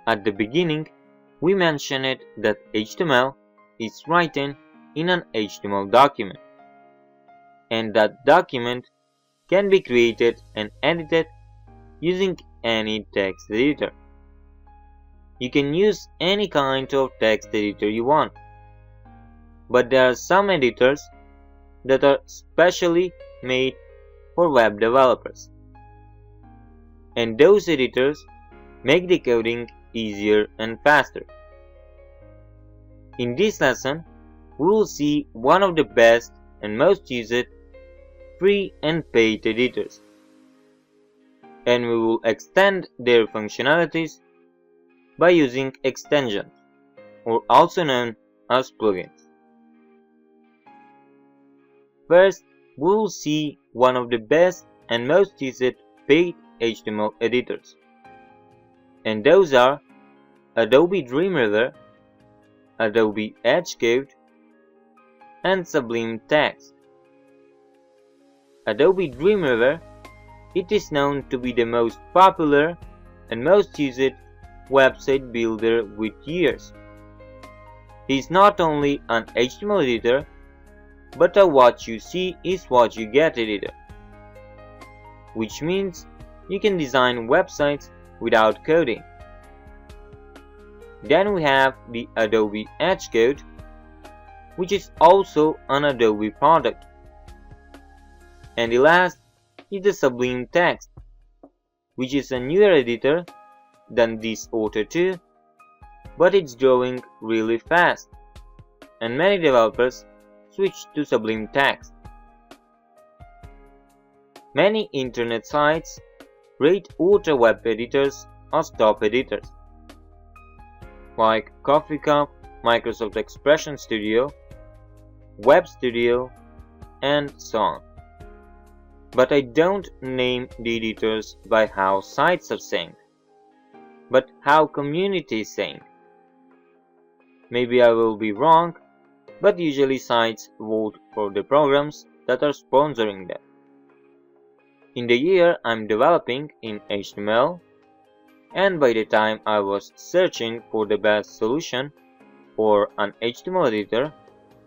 At the beginning, we mentioned that HTML is written in an HTML document, and that document can be created and edited using any text editor. You can use any kind of text editor you want, but there are some editors that are specially made for web developers, and those editors make the coding easier and faster. In this lesson, we will see one of the best and most used free and paid editors, and we will extend their functionalities by using extensions, or also known as plugins. First, we will see one of the best and most used paid HTML editors, and those are Adobe Dreamweaver, Adobe Xcode, and Sublime Text. Adobe Dreamweaver, it is known to be the most popular and most used website builder with years. It is not only an HTML editor, but a what you see is what you get editor, which means you can design websites without coding. Then we have the Adobe Xcode, which is also an Adobe product. And the last is the Sublime Text, which is a newer editor than this Auto 2, but it's growing really fast, and many developers switch to Sublime Text. Many internet sites rate Auto web editors as top editors, like Coffee Cup, Microsoft Expression Studio, Web Studio, and so on. But I don't name the editors by how sites are saying, but how community is saying. Maybe I will be wrong, but usually sites vote for the programs that are sponsoring them. In the year I'm developing in HTML, and by the time I was searching for the best solution for an HTML editor,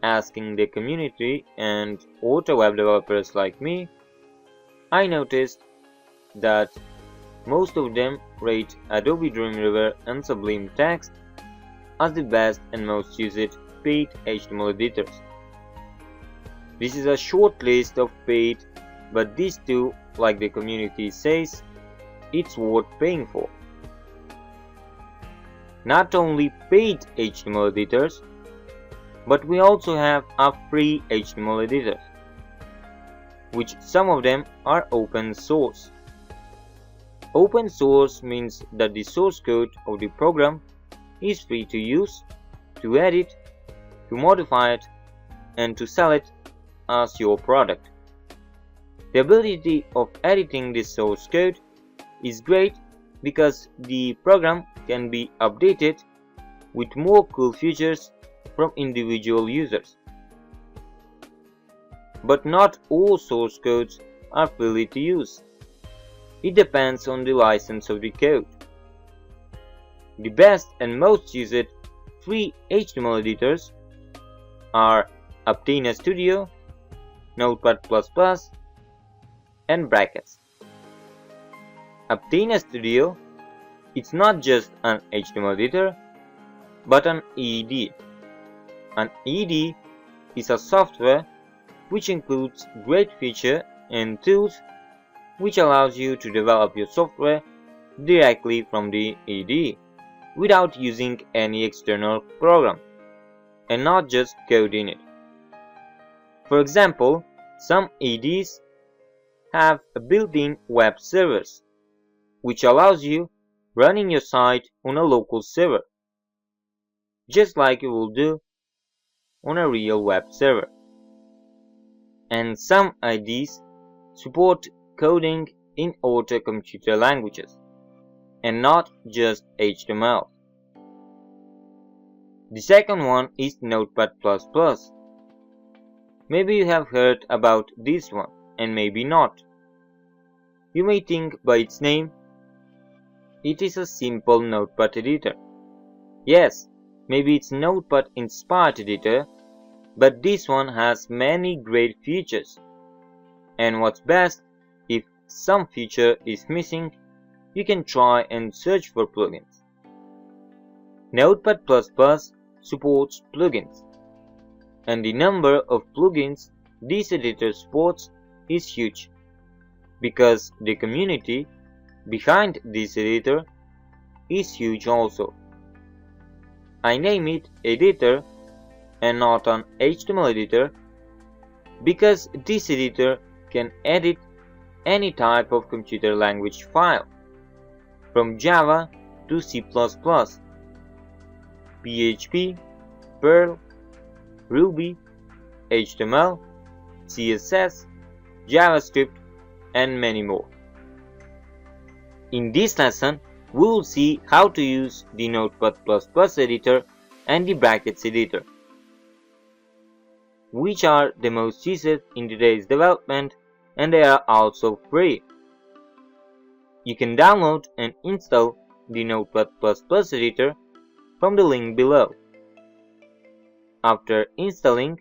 asking the community and auto web developers like me, I noticed that most of them rate Adobe Dreamweaver and Sublime Text as the best and most used paid HTML editors. This is a short list of paid, but these two, like the community says, it's worth paying for. Not only paid HTML editors, but we also have a free HTML editors, which some of them are open source. Open source means that the source code of the program is free to use, to edit, to modify it, and to sell it as your product. The ability of editing this source code is great because the program can be updated with more cool features from individual users. But not all source codes are free to use. It depends on the license of the code. The best and most used free HTML editors are Aptina Studio, Notepad++, and Brackets. Aptina Studio, it's not just an HTML editor, but an EED. An EED is a software which includes great features and tools which allows you to develop your software directly from the EED without using any external program and not just code in it. For example, some EEDs have a built-in web servers, which allows you running your site on a local server, just like you will do on a real web server. And some IDEs support coding in other computer languages, and not just HTML. The second one is Notepad++. Maybe you have heard about this one, and maybe not. You may think by its name It is a simple Notepad editor. Yes, maybe it's Notepad inspired editor, but this one has many great features. And what's best, if some feature is missing, you can try and search for plugins. Notepad++ supports plugins, and the number of plugins this editor supports is huge, because the community behind this editor is huge also. I name it editor and not an HTML editor because this editor can edit any type of computer language file, from Java to C++, PHP, Perl, Ruby, HTML, CSS, JavaScript, and many more. In this lesson, we will see how to use the Notepad++ editor and the brackets editor, which are the most used in today's development, and they are also free. You can download and install the Notepad++ editor from the link below. After installing,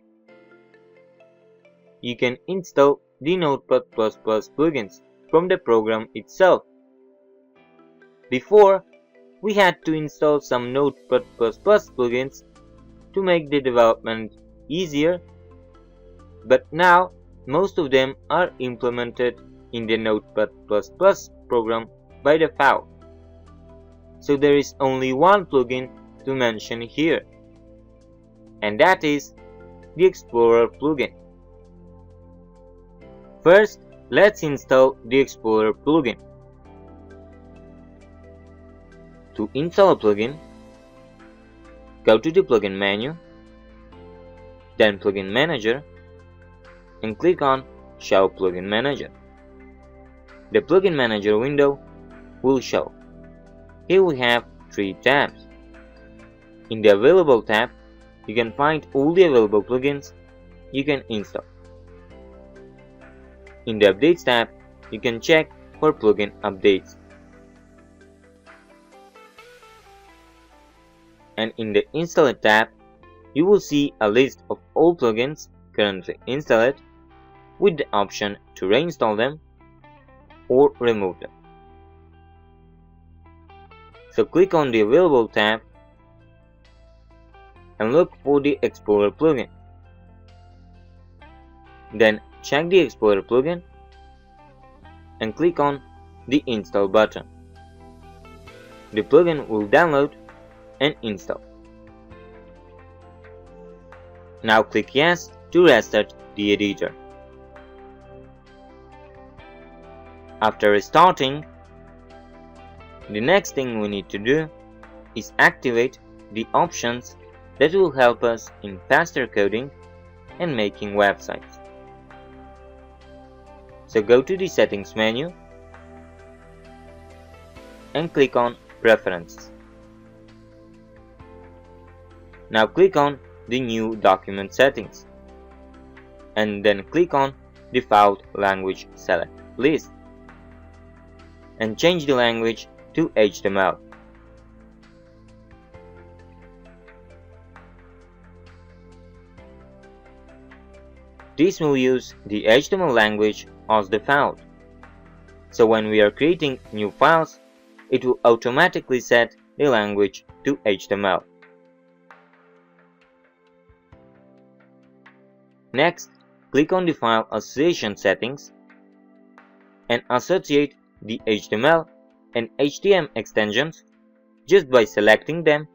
you can install the Notepad++ plugins from the program itself. Before, we had to install some Notepad++ plugins to make the development easier, but now most of them are implemented in the Notepad++ program by default. So there is only one plugin to mention here, and that is the Explorer plugin. First, let's install the Explorer plugin. To install a plugin, go to the plugin menu, then Plugin Manager, and click on Show Plugin Manager. The Plugin Manager window will show. Here we have 3 tabs. In the Available tab, you can find all the available plugins you can install. In the Updates tab, you can check for plugin updates. And in the Install tab, you will see a list of all plugins currently installed with the option to reinstall them or remove them. So click on the Available tab and look for the Explorer plugin. Then check the Explorer plugin and click on the Install button. The plugin will download and install. Now click Yes to restart the editor. After restarting, the next thing we need to do is activate the options that will help us in faster coding and making websites. So go to the Settings menu and click on Preferences. Now click on the New Document Settings and then click on Default Language Select List and change the language to HTML. This will use the HTML language as default, so when we are creating new files, it will automatically set the language to HTML. Next, click on the File Association settings and associate the HTML and HTML extensions just by selecting them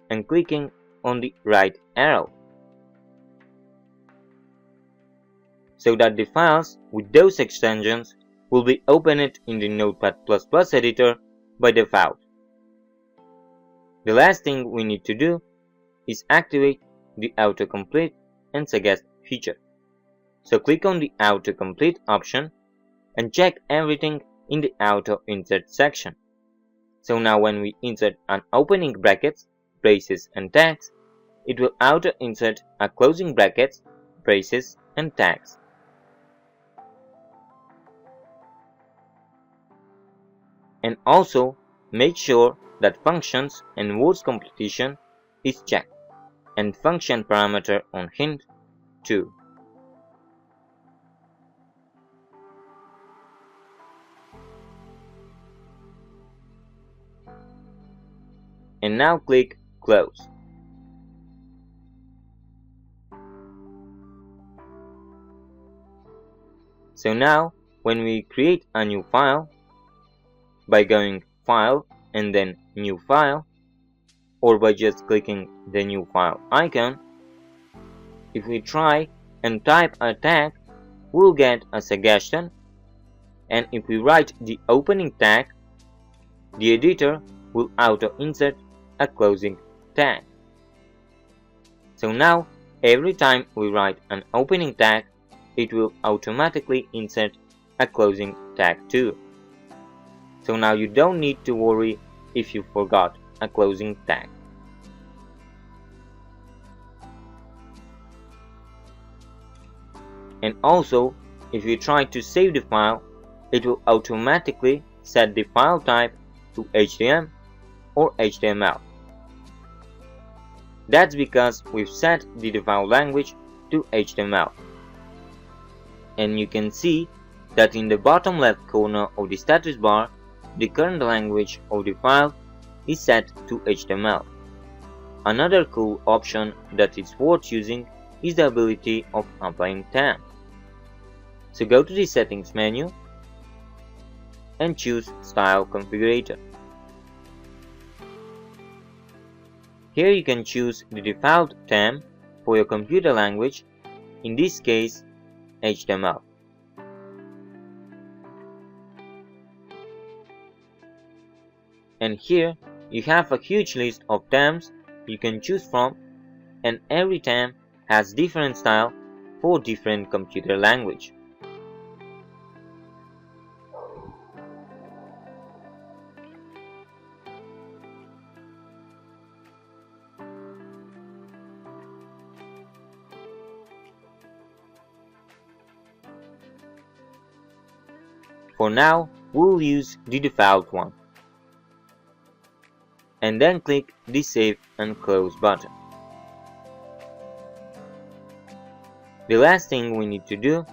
and clicking on the right arrow, so that the files with those extensions will be opened in the Notepad++ editor by default. The last thing we need to do is activate the autocomplete and suggest feature. So click on the autocomplete option and check everything in the auto insert section. So now when we insert an opening brackets, braces and tags, it will auto insert a closing brackets, braces and tags. And also make sure that functions and words completion is checked and function parameter on hint too. And now click Close. So now when we create a new file by going File and then New File, or by just clicking the New File icon, if we try and type a tag, we'll get a suggestion, and if we write the opening tag, the editor will auto-insert a closing tag. So now every time we write an opening tag, it will automatically insert a closing tag too. So now you don't need to worry if you forgot a closing tag. And also, if you try to save the file, it will automatically set the file type to HTML or HTML. That's because we've set the default language to HTML. And you can see that in the bottom left corner of the status bar, the current language of the file is set to HTML. Another cool option that is worth using is the ability of applying themes. So go to the Settings menu and choose Style Configurator. Here you can choose the default theme for your computer language, in this case HTML. And here you have a huge list of themes you can choose from, and every theme has different style for different computer language. For now, we'll use the default one. And then click the Save and Close button. The last thing we need to do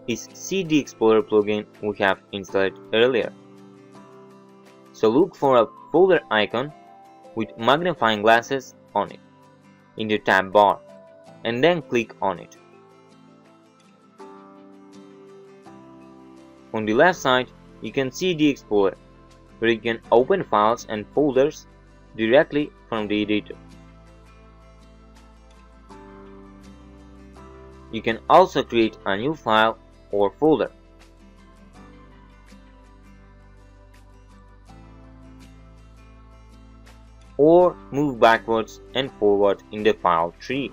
is see the Explorer plugin we have installed earlier. So look for a folder icon with magnifying glasses on it in the tab bar, and then click on it. On the left side, you can see the Explorer, where you can open files and folders directly from the editor. You can also create a new file or folder. Or move backwards and forward in the file tree.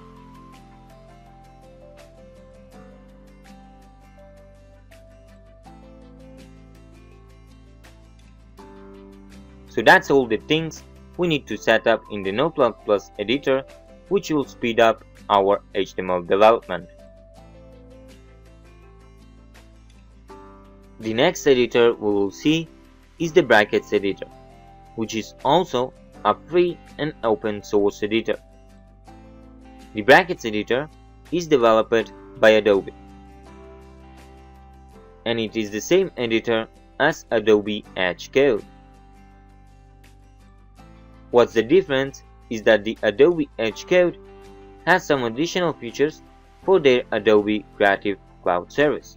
So that's all the things we need to set up in the Notepad+ editor, which will speed up our HTML development. The next editor we will see is the Brackets editor, which is also a free and open source editor. The Brackets editor is developed by Adobe, and it is the same editor as Adobe Xcode. What's the difference is that the Adobe Xcode has some additional features for their Adobe Creative Cloud service.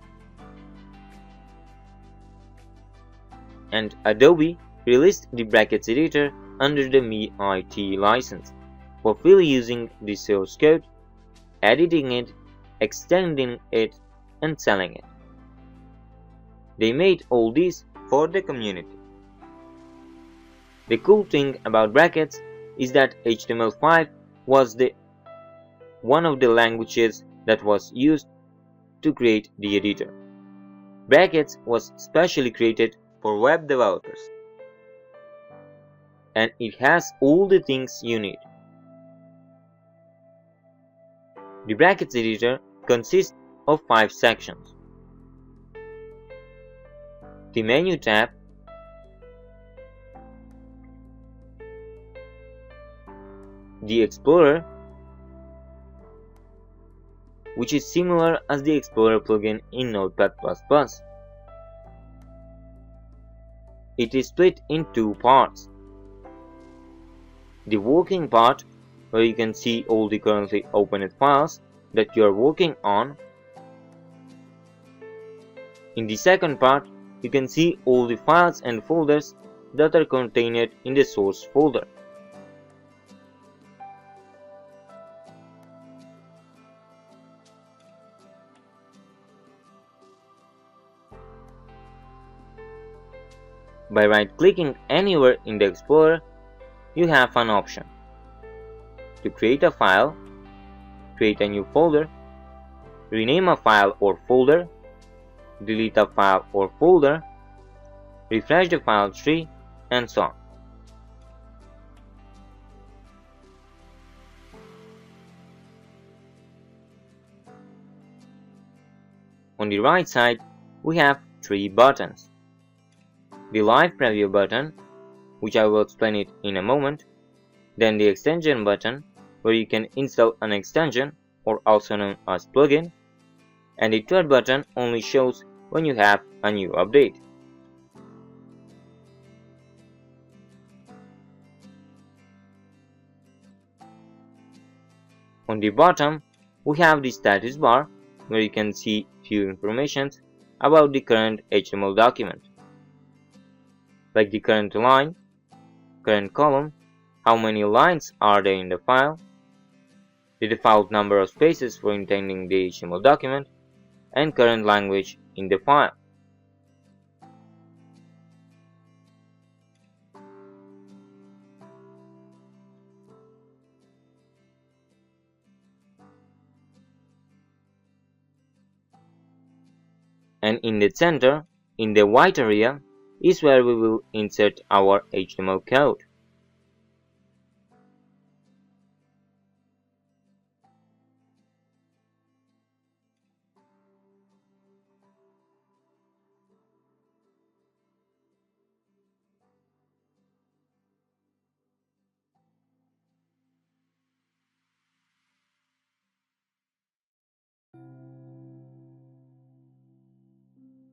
And Adobe released the Brackets editor under the MIT license for freely using the source code, editing it, extending it, and selling it. They made all this for the community. The cool thing about Brackets is that HTML5 was one of the languages that was used to create the editor. Brackets was specially created for web developers, and it has all the things you need. The Brackets editor consists of 5 sections: the Menu tab, the Explorer, which is similar as the Explorer plugin in Notepad++. It is split in two parts. The working part, where you can see all the currently opened files that you are working on. In the second part, you can see all the files and folders that are contained in the source folder. By right-clicking anywhere in the Explorer, you have an option to create a file, create a new folder, rename a file or folder, delete a file or folder, refresh the file tree, and so on. On the right side, we have three buttons. The Live Preview button, which I will explain it in a moment, then the Extension button, where you can install an extension, or also known as plugin, and the third button only shows when you have a new update. On the bottom, we have the status bar, where you can see few information about the current HTML document, like the current line, current column, how many lines are there in the file, the default number of spaces for intending the HTML document, and current language in the file. And in the center, in the white area, is where we will insert our HTML code.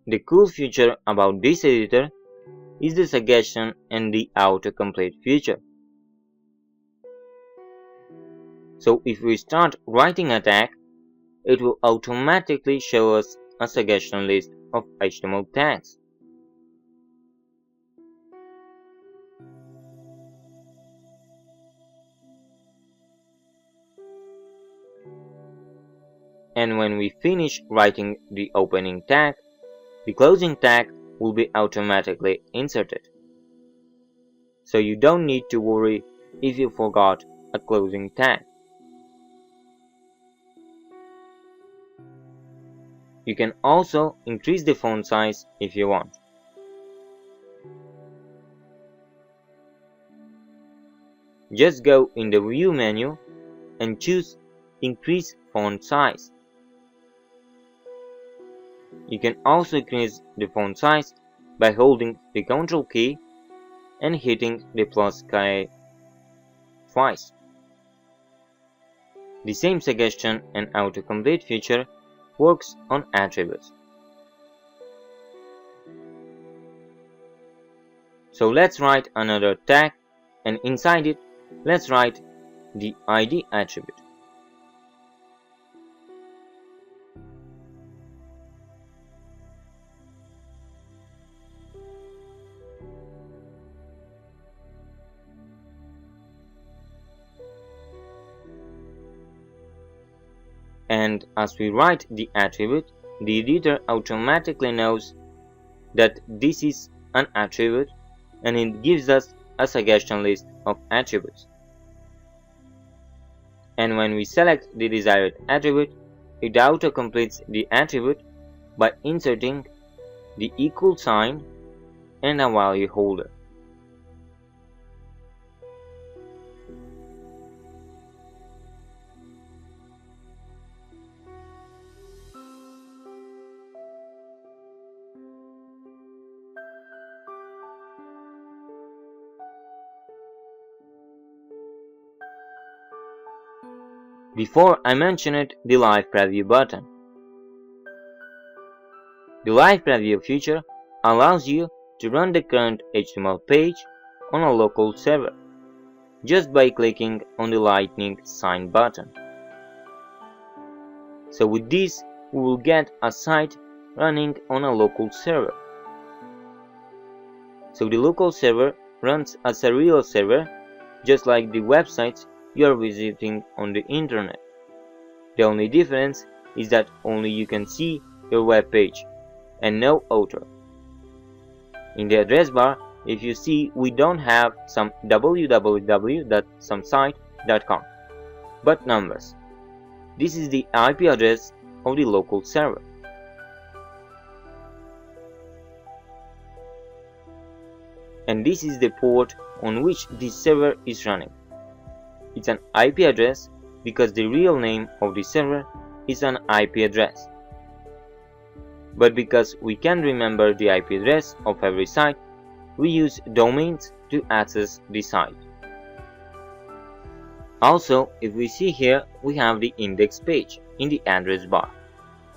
The cool feature about this editor is the suggestion and the autocomplete feature. So if we start writing a tag, it will automatically show us a suggestion list of HTML tags. And when we finish writing the opening tag, the closing tag will be automatically inserted. So you don't need to worry if you forgot a closing tag. You can also increase the font size if you want. Just go in the View menu and choose Increase Font Size. You can also increase the font size by holding the Ctrl key and hitting the plus key twice. The same suggestion and autocomplete feature works on attributes. So let's write another tag, and inside it, let's write the ID attribute. And as we write the attribute, the editor automatically knows that this is an attribute, and it gives us a suggestion list of attributes. And when we select the desired attribute, it autocompletes the attribute by inserting the equal sign and a value holder. Before I mentioned the live preview button. The live preview feature allows you to run the current HTML page on a local server just by clicking on the lightning sign button. So with this, we will get a site running on a local server. So the local server runs as a real server, just like the websites you are visiting on the internet. The only difference is that only you can see your web page and no author. In the address bar, if you see, we don't have some www.somesite.com, but numbers. This is the IP address of the local server. And this is the port on which this server is running. It's an IP address because the real name of the server is an IP address. But because we can't remember the IP address of every site, we use domains to access the site. Also, if we see here, we have the index page in the address bar.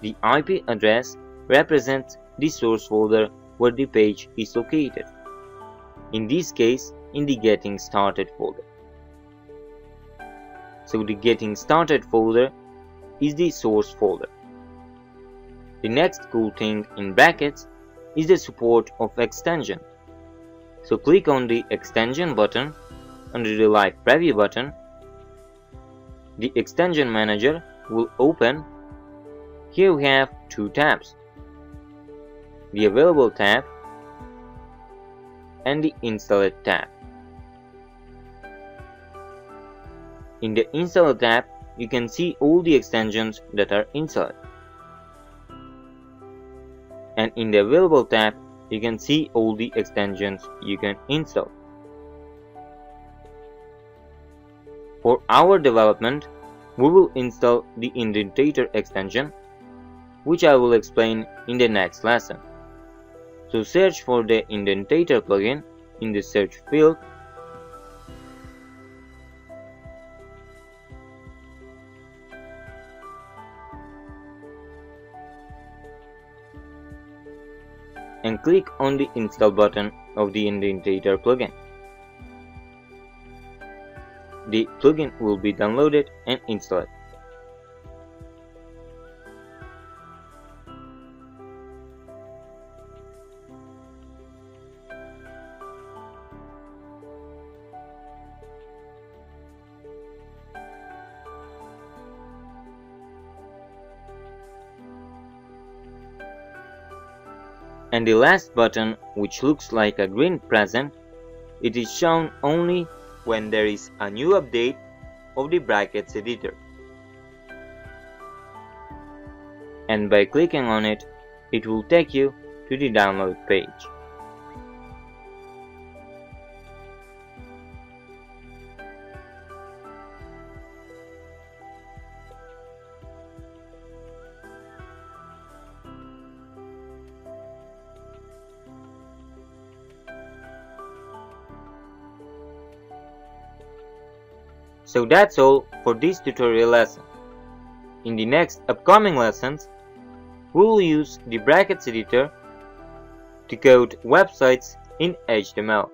The IP address represents the source folder where the page is located. In this case, in the Getting Started folder. So the Getting Started folder is the source folder. The next cool thing in brackets is the support of extension. So click on the extension button under the live preview button. The extension manager will open. Here we have two tabs, the Available tab and the Installed tab. In the Installed tab, you can see all the extensions that are installed. And in the Available tab, you can see all the extensions you can install. For our development, we will install the Indentator extension, which I will explain in the next lesson. So search for the Indentator plugin in the search field. And click on the Install button of the Indentator plugin. The plugin will be downloaded and installed. And the last button, which looks like a green present, it is shown only when there is a new update of the brackets editor. And by clicking on it, it will take you to the download page. So that's all for this tutorial lesson. In the next upcoming lessons, we will use the brackets editor to code websites in HTML.